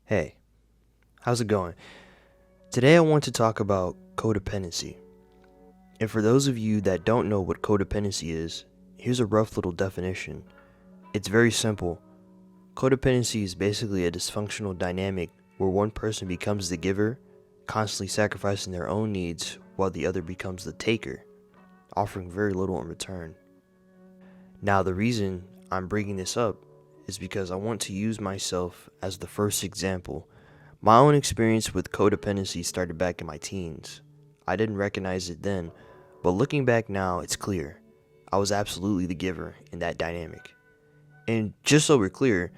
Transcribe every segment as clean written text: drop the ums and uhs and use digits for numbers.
Hey, how's it going? Today I want to talk about codependency. And for those of you that don't know what codependency is, here's a rough little definition. It's very simple. Codependency is basically a dysfunctional dynamic where one person becomes the giver, constantly sacrificing their own needs while the other becomes the taker, offering very little in return. Now, the reason I'm bringing this up is because I want to use myself as the first example. My own experience with codependency started back in my teens. I didn't recognize it then, but looking back now, it's clear. I was absolutely the giver in that dynamic. And just so we're clear,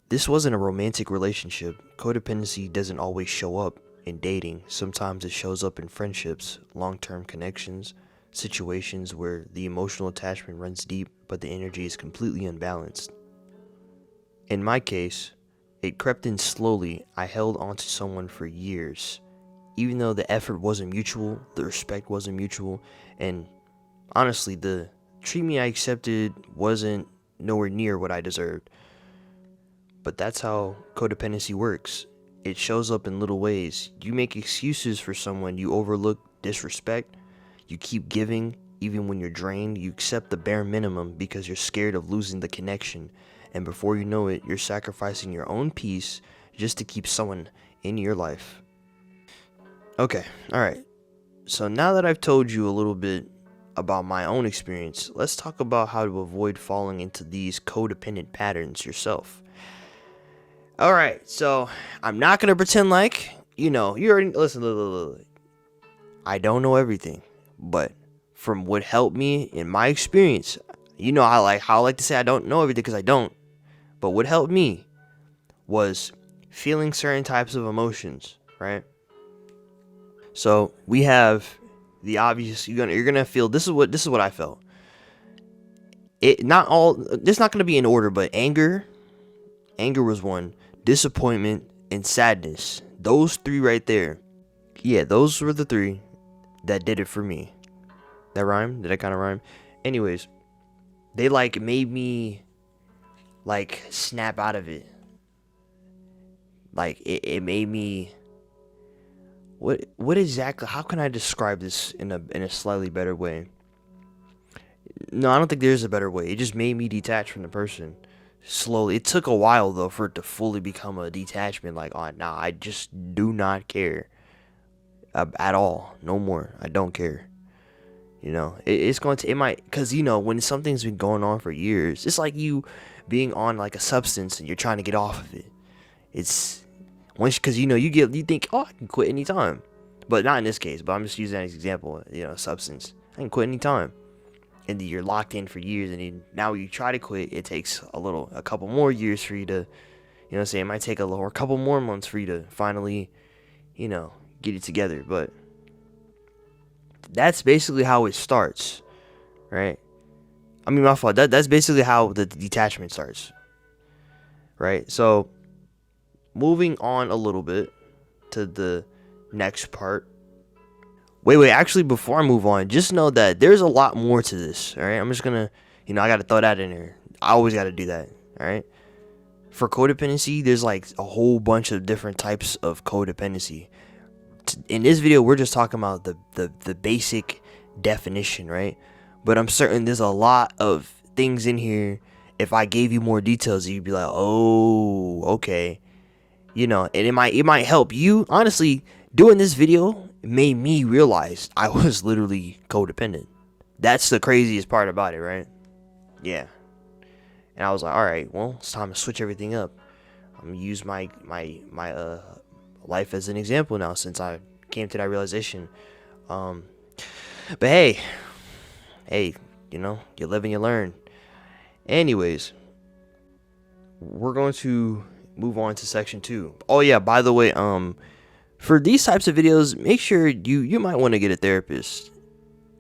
this wasn't a romantic relationship. Codependency doesn't always show up in dating. Sometimes it shows up in friendships, long-term connections, situations where the emotional attachment runs deep but the energy is completely unbalanced. In my case, it crept in slowly. I held on to someone for years. Even though the effort wasn't mutual, the respect wasn't mutual, and honestly, the treatment I accepted wasn't nowhere near what I deserved. But that's how codependency works. It shows up in little ways. You make excuses for someone, you overlook disrespect, you keep giving even when you're drained, you accept the bare minimum because you're scared of losing the connection. And before you know it, you're sacrificing your own peace just to keep someone in your life. Okay, alright. So now that I've told you a little bit about my own experience, let's talk about how to avoid falling into these codependent patterns yourself. Alright, so I'm not going to pretend like, you already, listen. I don't know everything, but from what helped me in my experience, how I like to say I don't know everything because I don't. But what helped me was feeling certain types of emotions, right? So we have the obvious. You're gonna feel this is what I felt. It's not gonna be in order, but anger was one, disappointment and sadness. Those three right there. Yeah, those were the three that did it for me. That rhyme? Did that kind of rhyme? Anyways, they made me snap out of it. It made me what exactly, how can I describe this in a slightly better way? No, I don't think there's a better way. It just made me detach from the person slowly. It took a while though for it to fully become a detachment, oh nah, I just do not care at all. No more. I don't care. It might, because when something's been going on for years, it's like you being on like a substance and you're trying to get off of it. It's once, because you think, oh, I can quit anytime, but not in this case. But I'm just using that as an example. Substance, I can quit anytime, and then you're locked in for years, and then now you try to quit, it takes a couple more years for you to, it might take a couple more months for you to finally, get it together. But that's basically how it starts, right? I mean, my fault. That's basically how the detachment starts, right? So, moving on a little bit to the next part. Wait. Actually, before I move on, just know that there's a lot more to this, all right? I'm just gonna, I gotta throw that in there. I always gotta do that, all right? For codependency, there's a whole bunch of different types of codependency. In this video, we're just talking about the basic definition, right? But I'm certain there's a lot of things in here. If I gave you more details, you'd be like, oh, okay. And it might help you. Honestly, doing this video made me realize I was literally codependent. That's the craziest part about it, right? Yeah. And I was like, all right, well, it's time to switch everything up. I'm gonna use my life as an example now, since I came to that realization. But hey, you live and you learn. Anyways, we're going to move on to section 2. Oh yeah, by the way, for these types of videos, make sure you might want to get a therapist.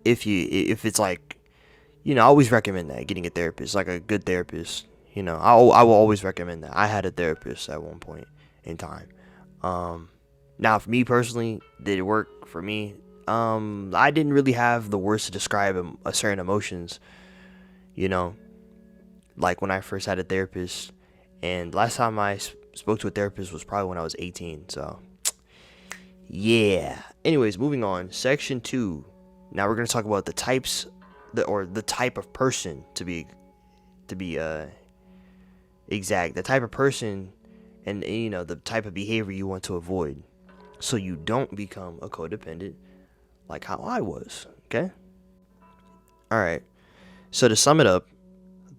If it's I always recommend that, getting a therapist, like a good therapist. I will always recommend that. I had a therapist at one point in time. Now for me personally, did it work for me? I didn't really have the words to describe a certain emotions, like when I first had a therapist. And last time I spoke to a therapist was probably when I was 18. So yeah. Anyways, moving on. Section 2. Now we're going to talk about the types, the type of person to be exact. The type of person and the type of behavior you want to avoid, so you don't become a codependent like how I was. Okay? All right. So to sum it up,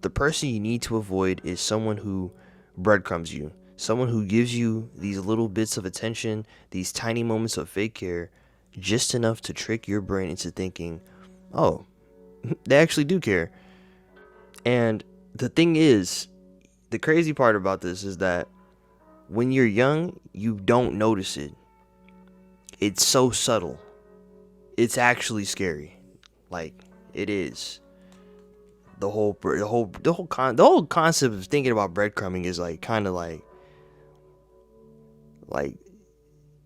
the person you need to avoid is someone who breadcrumbs you. Someone who gives you these little bits of attention, these tiny moments of fake care, just enough to trick your brain into thinking, oh, they actually do care. And the thing is, the crazy part about this is that when you're young, you don't notice it. It's so subtle. It's actually scary. Like, it is. The whole concept of thinking about breadcrumbing is like kind of like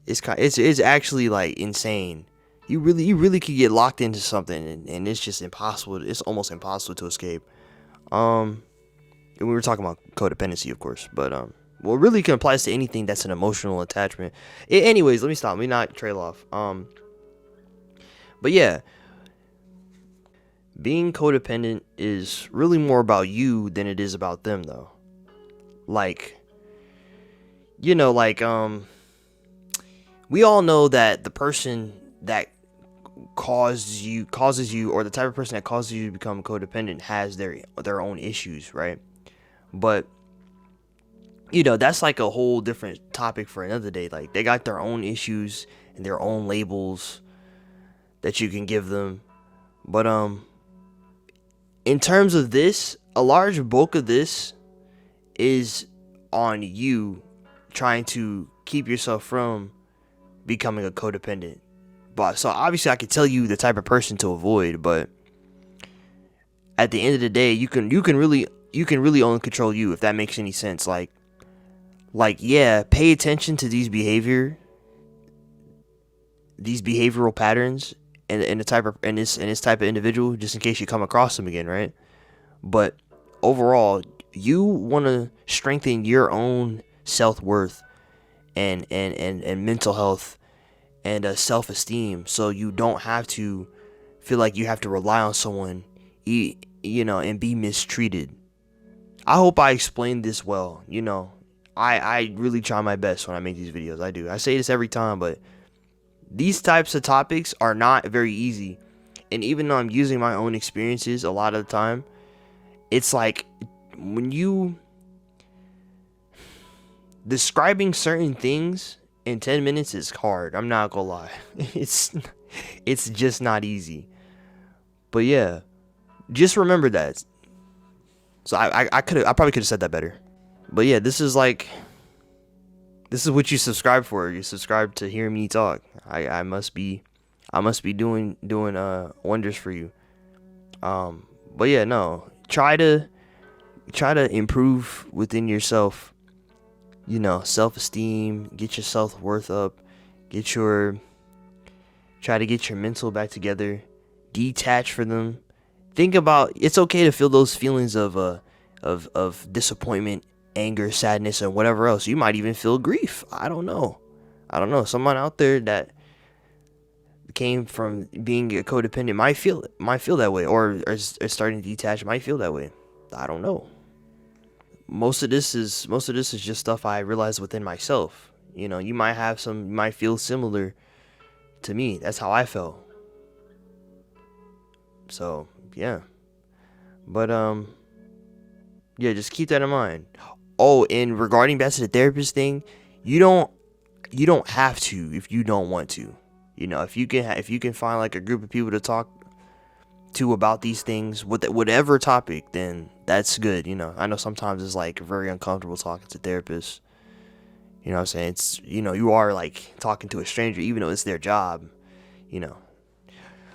it's actually like insane. You really could get locked into something, and it's just impossible. It's almost impossible to escape. And we were talking about codependency, of course, but well, it really can apply to anything that's an emotional attachment. Anyways, let me stop. Let me not trail off. But yeah, being codependent is really more about you than it is about them, though. Like, we all know that the person that causes you, or the type of person that causes you to become codependent has their own issues, right? But that's like a whole different topic for another day. Like, they got their own issues and their own labels that you can give them. But in terms of this, a large bulk of this is on you trying to keep yourself from becoming a codependent. But so obviously I could tell you the type of person to avoid, but at the end of the day, you can really only control you, if that makes any sense. Like yeah, pay attention to these behavioral patterns and the type of this type of individual, just in case you come across them again, right? But overall, you want to strengthen your own self-worth and mental health and self-esteem, so you don't have to feel like you have to rely on someone, and be mistreated. I hope I explained this well. I really try my best when I make these videos. I do. I say this every time, but these types of topics are not very easy. And even though I'm using my own experiences a lot of the time, it's like when you describing certain things in 10 minutes is hard. I'm not gonna lie. It's just not easy. But yeah, just remember that. So I probably could have said that better. But yeah, this is what you subscribe for. You subscribe to hear me talk. I must be doing wonders for you. But yeah, no. Try to improve within yourself. Self-esteem, get your self-worth up, try to get your mental back together, detach from them. Think about, it's okay to feel those feelings of disappointment, anger, sadness, and whatever else. You might even feel grief. I don't know. Someone out there that came from being a codependent might feel that way, or is starting to detach, might feel that way. I don't know. Most of this is just stuff I realized within myself. You might feel similar to me. That's how I felt. So yeah, but yeah, just keep that in mind. Oh, and regarding back to the therapist thing, you don't have to if you don't want to. If you can find like a group of people to talk to about these things with whatever topic, then that's good. I know sometimes it's like very uncomfortable talking to therapists. You know what I'm saying? It's, you are like talking to a stranger, even though it's their job.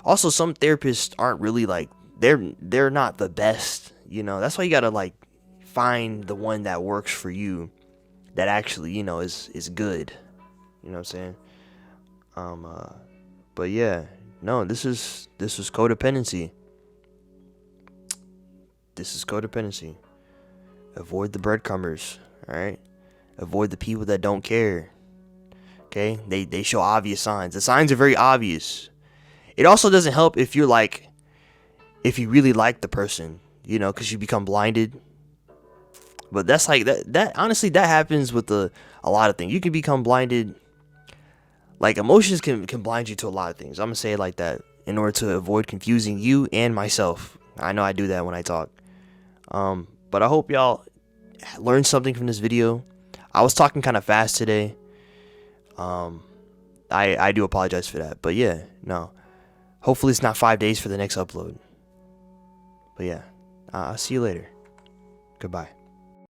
Also, some therapists aren't really like, they're not the best. That's why you gotta like find the one that works for you, that actually is good. You know what I'm saying? But yeah, no, this is codependency. This is codependency. Avoid the breadcrumbers. All right, Avoid the people that don't care. Okay? They show obvious signs. The signs are very obvious. It also doesn't help if you're like, if you really like the person, you know, because you become blinded. But that's like, that honestly, that happens with a lot of things. You can become blinded. Like, emotions can blind you to a lot of things. I'm going to say it like that in order to avoid confusing you and myself. I know I do that when I talk. But I hope y'all learned something from this video. I was talking kind of fast today. I do apologize for that. But yeah, no. Hopefully it's not 5 days for the next upload. But yeah, I'll see you later. Goodbye.